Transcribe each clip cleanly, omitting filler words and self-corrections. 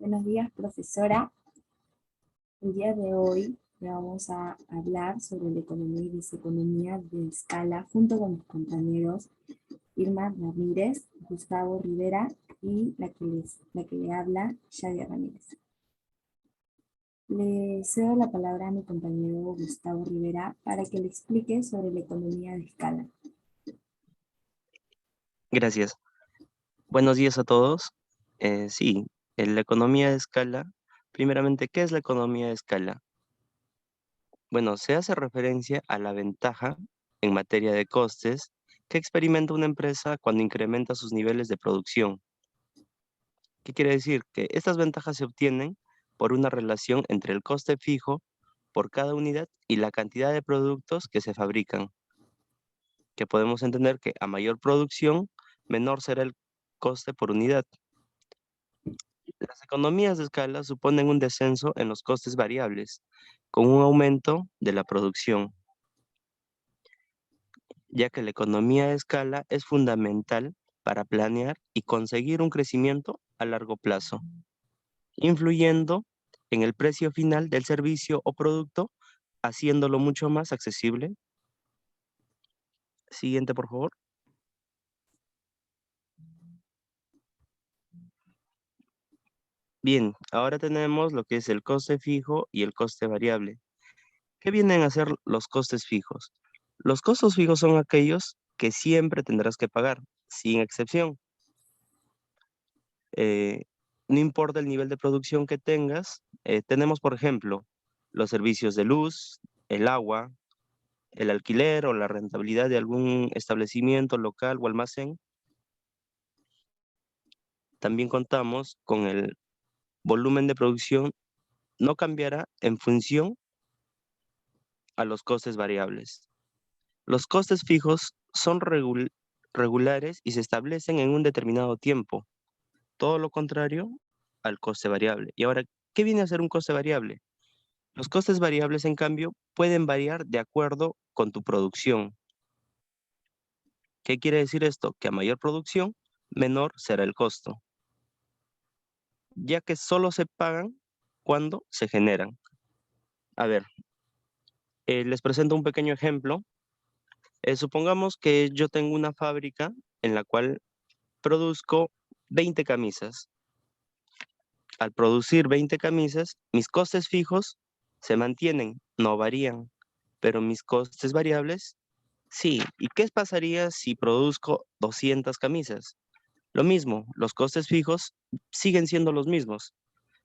Buenos días, profesora. El día de hoy vamos a hablar sobre la economía y viceeconomía de escala junto con mis compañeros Irma Ramírez, Gustavo Rivera y la que le habla, Shadia Ramírez. Le cedo la palabra a mi compañero Gustavo Rivera para que le explique sobre la economía de escala. Gracias. Buenos días a todos. Sí, en la economía de escala, primeramente, ¿qué es la economía de escala? Bueno, se hace referencia a la ventaja en materia de costes que experimenta una empresa cuando incrementa sus niveles de producción. ¿Qué quiere decir? Que estas ventajas se obtienen por una relación entre el coste fijo por cada unidad y la cantidad de productos que se fabrican, que podemos entender que a mayor producción, menor será el coste por unidad. Las economías de escala suponen un descenso en los costes variables, con un aumento de la producción, ya que la economía de escala es fundamental para planear y conseguir un crecimiento a largo plazo, influyendo en el precio final del servicio o producto, haciéndolo mucho más accesible. Siguiente, por favor. Bien, ahora tenemos lo que es el coste fijo y el coste variable. ¿Qué vienen a ser los costes fijos? Los costos fijos son aquellos que siempre tendrás que pagar, sin excepción. Eh, no importa el nivel de producción que tengas, tenemos, por ejemplo, los servicios de luz, el agua, el alquiler o la rentabilidad de algún establecimiento local o almacén. También contamos con el volumen de producción, no cambiará en función a los costes variables. Los costes fijos son regulares y se establecen en un determinado tiempo, todo lo contrario al coste variable. Y ahora, ¿qué viene a ser un coste variable? Los costes variables, en cambio, pueden variar de acuerdo con tu producción. ¿Qué quiere decir esto? Que a mayor producción, menor será el costo, ya que solo se pagan cuando se generan. A ver, les presento un pequeño ejemplo. Supongamos que yo tengo una fábrica en la cual produzco 20 camisas. Al producir 20 camisas, mis costes fijos se mantienen, no varían, pero mis costes variables, sí. ¿Y qué pasaría si produzco 200 camisas? Lo mismo, los costes fijos siguen siendo los mismos,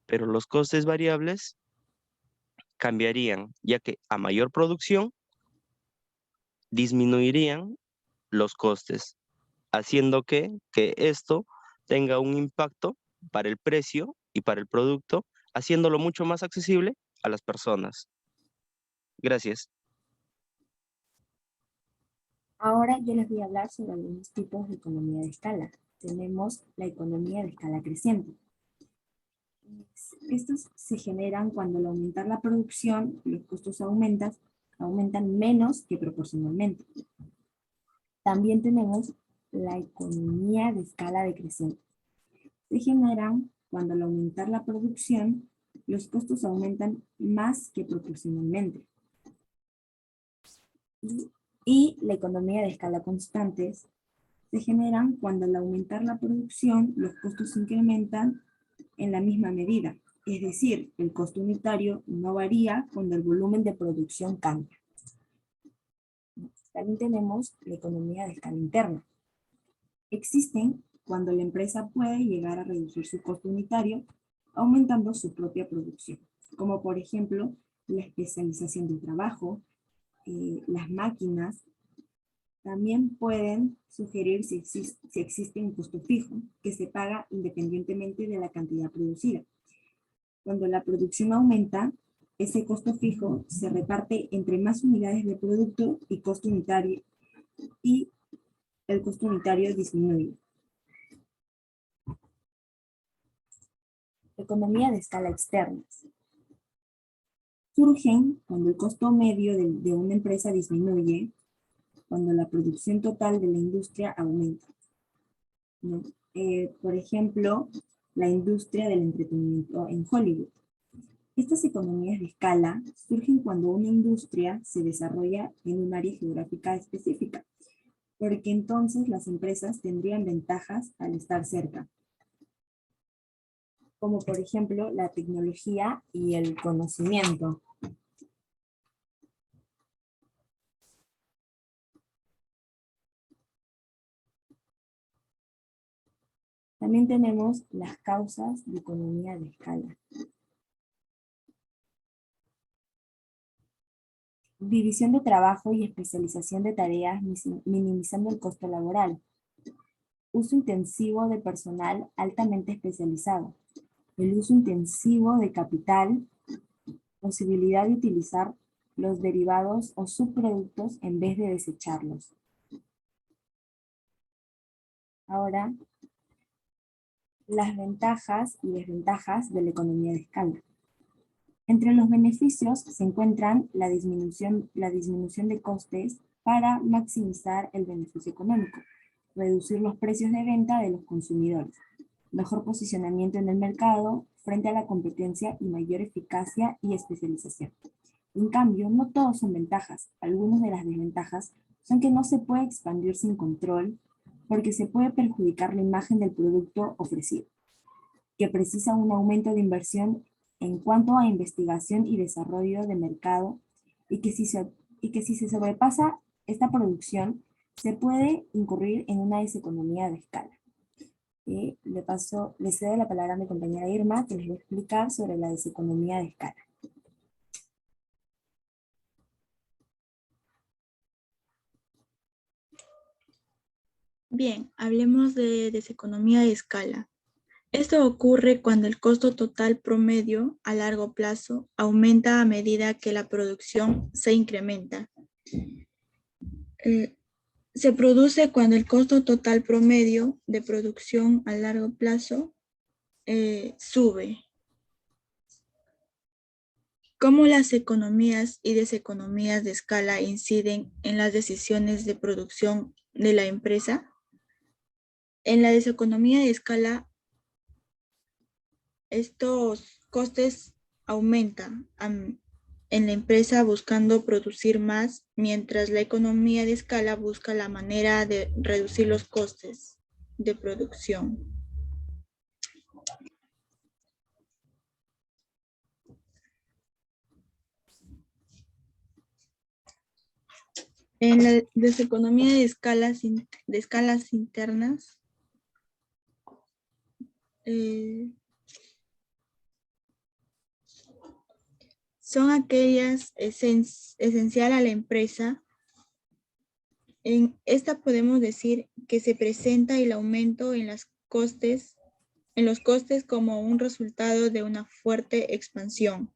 pero los costes variables cambiarían, ya que a mayor producción disminuirían los costes, haciendo que esto tenga un impacto para el precio y para el producto, haciéndolo mucho más accesible a las personas. Gracias. Ahora yo les voy a hablar sobre algunos tipos de economía de escala. Tenemos la economía de escala creciente. Estos se generan cuando al aumentar la producción, los costos aumentan menos que proporcionalmente. También tenemos la economía de escala decreciente. Se generan cuando al aumentar la producción, los costos aumentan más que proporcionalmente. Y la economía de escala constantes se generan cuando al aumentar la producción, los costos se incrementan en la misma medida. Es decir, el costo unitario no varía cuando el volumen de producción cambia. También tenemos la economía de escala interna. Existen cuando la empresa puede llegar a reducir su costo unitario aumentando su propia producción, como por ejemplo la especialización del trabajo, las máquinas. También pueden sugerir si existe un costo fijo que se paga independientemente de la cantidad producida. Cuando la producción aumenta, ese costo fijo se reparte entre más unidades de producto y el costo unitario disminuye. Economía de escala externa. Surgen cuando el costo medio de una empresa disminuye, cuando la producción total de la industria aumenta, ¿no? Por ejemplo, la industria del entretenimiento en Hollywood. Estas economías de escala surgen cuando una industria se desarrolla en un área geográfica específica, porque entonces las empresas tendrían ventajas al estar cerca, como por ejemplo la tecnología y el conocimiento. También tenemos las causas de economía de escala. División de trabajo y especialización de tareas minimizando el costo laboral. Uso intensivo de personal altamente especializado. El uso intensivo de capital. Posibilidad de utilizar los derivados o subproductos en vez de desecharlos. Ahora, las ventajas y desventajas de la economía de escala. Entre los beneficios se encuentran la disminución de costes para maximizar el beneficio económico, reducir los precios de venta de los consumidores, mejor posicionamiento en el mercado frente a la competencia y mayor eficacia y especialización. En cambio, no todos son ventajas. Algunas de las desventajas son que no se puede expandir sin control porque se puede perjudicar la imagen del producto ofrecido, que precisa un aumento de inversión en cuanto a investigación y desarrollo de mercado y que si se sobrepasa esta producción, se puede incurrir en una deseconomía de escala. Y le cedo la palabra a mi compañera Irma, que les va a explicar sobre la deseconomía de escala. Bien, hablemos de deseconomía de escala. Esto ocurre cuando el costo total promedio a largo plazo aumenta a medida que la producción se incrementa. Se produce cuando el costo total promedio de producción a largo plazo sube. ¿Cómo las economías y deseconomías de escala inciden en las decisiones de producción de la empresa? En la deseconomía de escala, estos costes aumentan en la empresa buscando producir más, mientras la economía de escala busca la manera de reducir los costes de producción. En la deseconomía de escalas internas, son aquellas esencial a la empresa. En esta podemos decir que se presenta el aumento en los costes como un resultado de una fuerte expansión.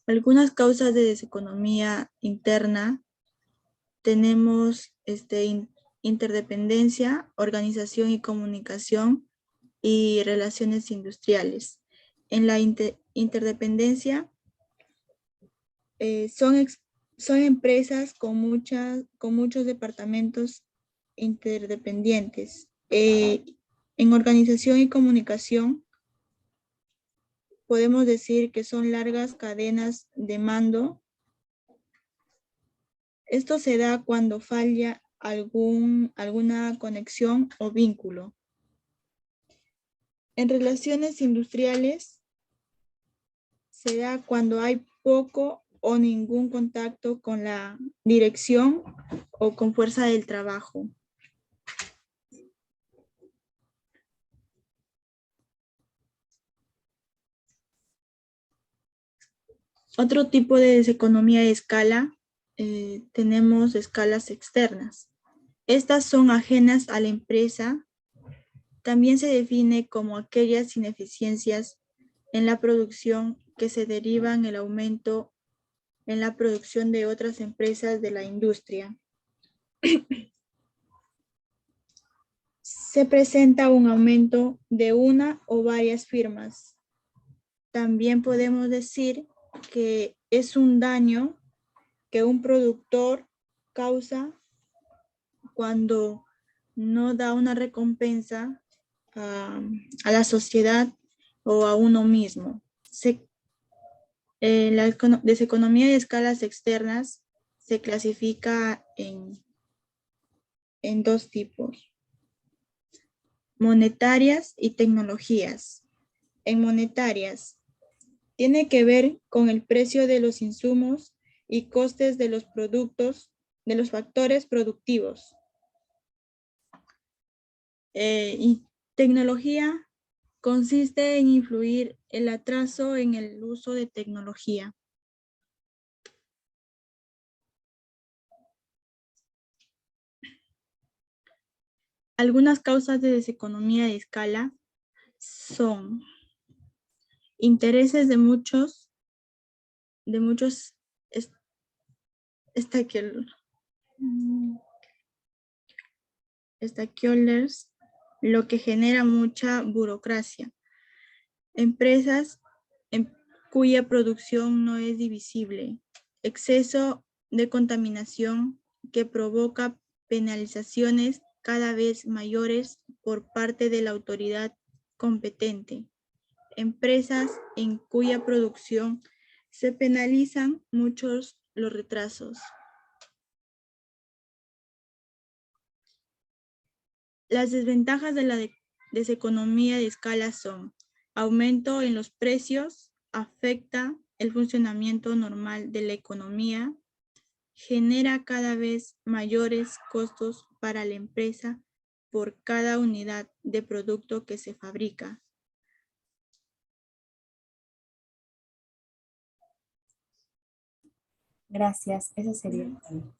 Algunas causas de deseconomía interna tenemos interdependencia, organización y comunicación y relaciones industriales. En la interdependencia son empresas con muchos departamentos interdependientes. En organización y comunicación podemos decir que son largas cadenas de mando. Esto se da cuando falla alguna conexión o vínculo. En relaciones industriales se da cuando hay poco o ningún contacto con la dirección o con fuerza del trabajo. Otro tipo de deseconomía de escala, tenemos escalas externas. Estas son ajenas a la empresa. También se define como aquellas ineficiencias en la producción que se derivan del aumento en la producción de otras empresas de la industria. Se presenta un aumento de una o varias firmas. También podemos decir que es un daño que un productor causa cuando no da una recompensa a la sociedad o a uno mismo. La deseconomía de escalas externas se clasifica en dos tipos: monetarias y tecnologías. En monetarias, tiene que ver con el precio de los insumos y costes de los productos, de los factores productivos. Y tecnología consiste en influir el atraso en el uso de tecnología. Algunas causas de deseconomía de escala son intereses de muchos stakeholders, lo que genera mucha burocracia. Empresas cuya producción no es divisible. Exceso de contaminación que provoca penalizaciones cada vez mayores por parte de la autoridad competente. Empresas en cuya producción se penalizan muchos los retrasos. Las desventajas de la deseconomía de escala son: aumento en los precios, afecta el funcionamiento normal de la economía, genera cada vez mayores costos para la empresa por cada unidad de producto que se fabrica. Gracias, eso sería todo.